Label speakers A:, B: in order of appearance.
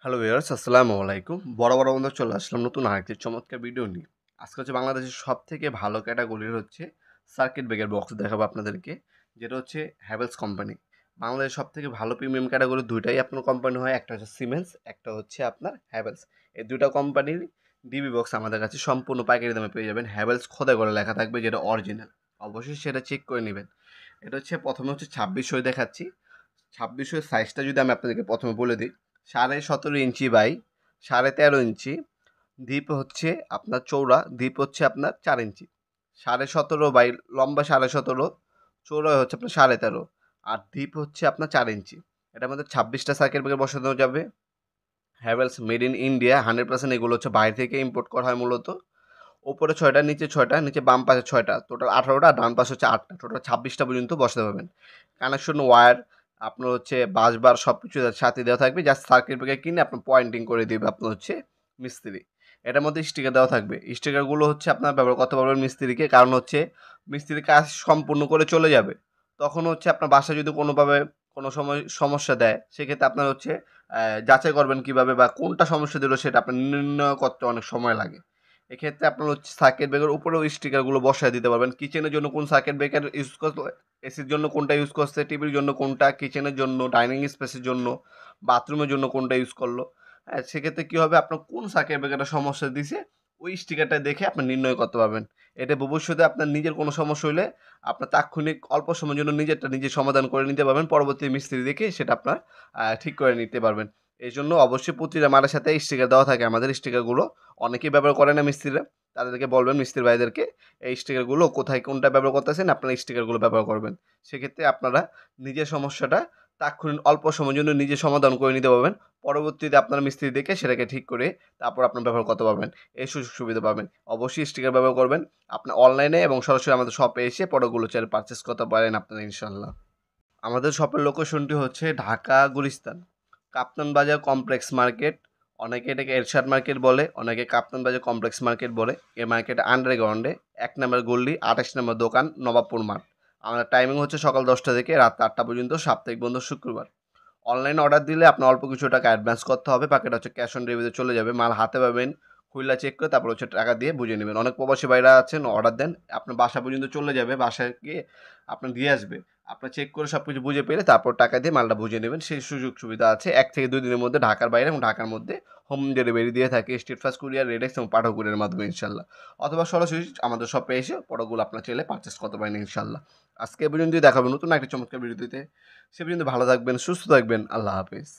A: Hello viewers, আসসালামু আলাইকুম। বরাবর বন্ধু চলে আসলাম নতুন আরেকটি চমৎকার ভিডিও নিয়ে। আজকে হচ্ছে বাংলাদেশের সবথেকে ভালো ক্যাটাগরির হচ্ছে সার্কিট ব্রেকার বক্স দেখাবো আপনাদেরকে, যেটা হচ্ছে হ্যাভেলস কোম্পানি। বাংলাদেশের সবথেকে ভালো প্রিমিয়াম ক্যাটাগরি ২ টাই আপনার কোম্পানি হয়। একটা হচ্ছে সিমেন্স, একটা হচ্ছে আপনার হ্যাভেলস। এই ২ টা কোম্পানির ডিবি বক্স আমাদের কাছে সম্পূর্ণ পাইকারি দামে পেয়ে যাবেন। হ্যাভেলস খোদাই করে লেখা থাকবে, যেটা অরিজিনাল। অবশ্যই সেটা চেক করে নিবেন। এটা হচ্ছে প্রথমে হচ্ছে ২৬০০ দেখাচ্ছি। ২৬০০ সাইজটা যদি আমি আপনাদেরকে প্রথমে বলে দিই, ১৭.৫ ইঞ্চি বাই ১৩.৫ ইঞ্চি। ডিপ হচ্ছে আপনার চৌড়া, ডিপ হচ্ছে আপনার ৪ ইঞ্চি। ১৭.৫ বাই লম্বা ১৭.৫, চৌড়া হচ্ছে আপনার ১৩.৫, আর ডিপ হচ্ছে আপনার ৪ ইঞ্চি। এটার মধ্যে ২৬টা সার্কিট ব্রেকার বসানো যাবে। Havells made in India 100%। এগুলো হচ্ছে বাইরে থেকে ইম্পোর্ট করা হয় মূলত। ওপরে ৬টা, নিচে ৬টা, নিচে বাম পাশে ৬টা, টোটাল ১৮টা, ডান পাশে হচ্ছে ৮টা, টোটাল ২৬টা পর্যন্ত বসাতে পারবেন। কানেকশন ওয়্যার আপনার হচ্ছে বাসবার সব কিছু সাথে দেওয়া থাকবে। জাস্ট সার্কিট ব্রেকার কিনে আপনার পয়েন্টিং করে দেবে আপনার হচ্ছে মিস্ত্রি। এটার মধ্যে স্টিকার দেওয়া থাকবে। স্টিকারগুলো হচ্ছে আপনার ব্যবহার করতে পারবেন মিস্ত্রিকে, কারণ হচ্ছে মিস্ত্রি কাজ সম্পূর্ণ করে চলে যাবে। তখন হচ্ছে আপনার বাসায় যদি কোনোভাবে কোনো সময় সমস্যা দেয়, সেক্ষেত্রে আপনার হচ্ছে যাচাই করবেন কীভাবে, বা কোনটা সমস্যা দিল সেটা আপনার নির্ণয় করতে অনেক সময় লাগে। এক্ষেত্রে আপনার হচ্ছে সার্কিট ব্রেকার উপরেও স্টিকারগুলো বসায় দিতে পারবেন। কিচেনের জন্য কোন সার্কিট ব্রেকার ইউজ করলে, এসির জন্য কোনটা ইউজ করছে, টিভির জন্য কোনটা, কিচেনের জন্য, ডাইনিং স্পেসের জন্য, বাথরুমের জন্য কোনটা ইউজ করলো। হ্যাঁ, সেক্ষেত্রে কী হবে, আপনার কোন সার্কিট ব্রেকারটা সমস্যা দিছে ওই স্টিকারটা দেখে আপনি নির্ণয় করতে পারবেন। এটা ভবিষ্যতে আপনার নিজের কোনো সমস্যা হইলে আপনার তাৎক্ষণিক অল্প সময়ের জন্য নিজেরটা নিজে সমাধান করে নিতে পারবেন। পরবর্তী মিস্ত্রি দেখে সেটা আপনার ঠিক করে নিতে পারবেন। এই জন্য অবশ্যই প্রতিটা মালের সাথে স্টিকার দেওয়া থাকে। আমাদের স্টিকারগুলো অনেকেই ব্যবহার করে না মিস্ত্রিরা। তাদেরকে বলবেন মিস্ত্রি ভাইদেরকে এই স্টিকারগুলো কোথায় কোনটা ব্যবহার করতেছেন, আপনারা এই স্টিকারগুলো ব্যবহার করবেন। সেক্ষেত্রে আপনারা নিজের সমস্যাটা তাৎক্ষণিক অল্প সময়ের জন্য নিজে সমাধান করে নিতে পারবেন। পরবর্তীতে আপনার মিস্ত্রি দেখে সেটাকে ঠিক করে তারপর আপনার ব্যবহার করতে পারবেন। এই সুযোগ সুবিধা পাবেন। অবশ্যই স্টিকার ব্যবহার করবেন। আপনার অনলাইনে এবং সরাসরি আমাদের শপে এসে প্রোডাক্টগুলো চাইলে পারচেজ করতে পারেন আপনারা ইনশাআল্লাহ। আমাদের শপের লোকেশনটি হচ্ছে ঢাকা গুলিস্তান, কাপ্তান বাজার কমপ্লেক্স মার্কেট। অনেকে এটাকে এরশাদ মার্কেট বলে, অনেকে কাপ্তান বাজার কমপ্লেক্স মার্কেট বলে। এই মার্কেটে আন্ডারগ্রাউন্ডে ১ নম্বর গল্লি, ২৮ নম্বর দোকান, নবাবপুর মাঠ। আমাদের টাইমিং হচ্ছে সকাল ১০টা থেকে রাত ৮টা পর্যন্ত, সাপ্তাহিক বন্ধ শুক্রবার। অনলাইনে অর্ডার দিলে আপনার অল্প কিছু টাকা অ্যাডভান্স করতে হবে। বাকিটা হচ্ছে ক্যাশ অন ডেলিভারিতে চলে যাবে। মাল হাতে পাবেন, খুইলা চেক করে তারপর হচ্ছে টাকা দিয়ে বুঝে নেবেন। অনেক প্রবাসী ভাইরা আছেন, অর্ডার দেন, আপনার বাসা পর্যন্ত চলে যাবে, বাসায় গিয়ে আপনার দিয়ে আসবে। আপনার চেক করে সব কিছু বুঝে পেলে তারপর টাকা দিয়ে মালটা বুঝে নেবেন। সেই সুযোগ সুবিধা আছে। ১ থেকে ২ দিনের মধ্যে ঢাকার বাইরে এবং ঢাকার মধ্যে হোম ডেলিভারি দিয়ে থাকে স্টেট ফাস্ট কুরিয়ার, রেডেক্স এবং পাঠক কুরিয়ারের মাধ্যমে ইনশাল্লাহ। অথবা সরাসরি আমাদের শপে এসে প্রোডাক্টগুলো আপনার চাইলে পারচেস করতে পারেন ইনশাল্লাহ। আজকে এ পর্যন্তই, দেখা হবে নতুন একটা চমৎকার ভিডিওতে। সে পর্যন্ত ভালো থাকবেন, সুস্থ থাকবেন। আল্লাহ হাফেজ।